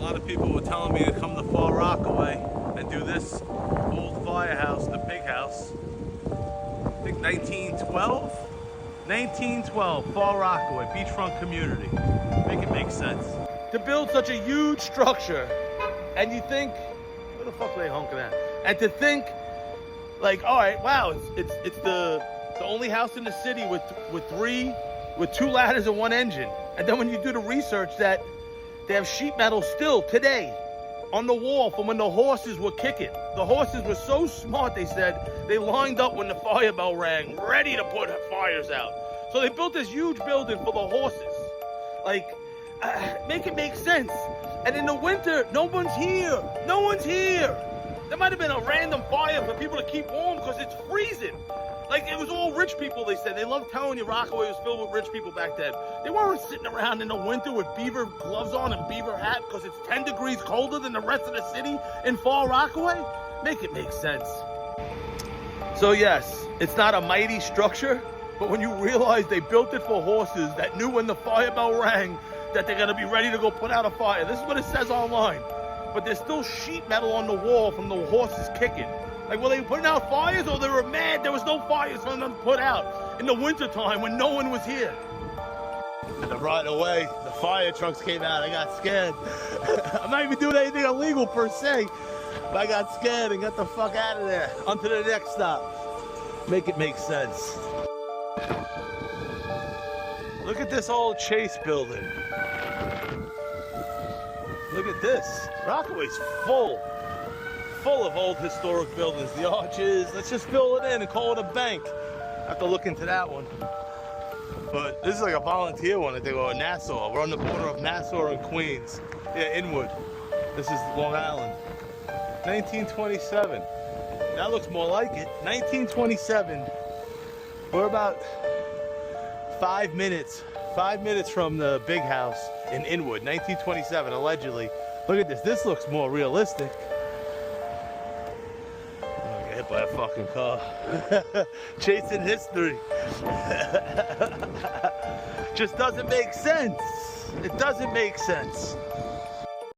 A lot of people were telling me to come to Far Rockaway and do this old firehouse, the Big House. I think 1912? 1912, Far Rockaway, beachfront community. Make it make sense. To build such a huge structure, and you think, where the fuck are they honking at? And to think, like, all right, wow, it's the only house in the city with two ladders and one engine. And then when you do the research, that they have sheet metal still today on the wall from when the horses were kicking. The horses were so smart, they said, they lined up when the fire bell rang, ready to put fires out. So they built this huge building for the horses. Like, make it make sense. And in the winter, no one's here. No one's here. There might have been a random fire for people to keep warm because it's freezing. Like, it was all rich people, they said. They loved telling you Rockaway was filled with rich people back then. They weren't sitting around in the winter with beaver gloves on and beaver hat because it's 10 degrees colder than the rest of the city in Far Rockaway. Make it make sense. So yes, it's not a mighty structure, but when you realize they built it for horses that knew when the fire bell rang that they're gonna be ready to go put out a fire. This is what it says online. But there's still sheet metal on the wall from the horses kicking. Like, were they putting out fires, or they were mad there was no fires for them to put out in the wintertime when no one was here? And right away, the fire trucks came out. I got scared. I'm not even doing anything illegal per se, but I got scared and got the fuck out of there. On to the next stop. Make it make sense. Look at this old Chase building. Look at this. Rockaway's full of old historic buildings. The arches, let's just fill it in and call it a bank. I have to look into that one. But this is like a volunteer one, I think, or Nassau. We're on the border of Nassau and Queens. Yeah, Inwood. This is Long Island. 1927. That looks more like it. 1927. We're about 5 minutes from the Big House in Inwood. 1927, allegedly. Look at this. This looks more realistic. Hit by a fucking car. Chasing history. Just doesn't make sense. It doesn't make sense.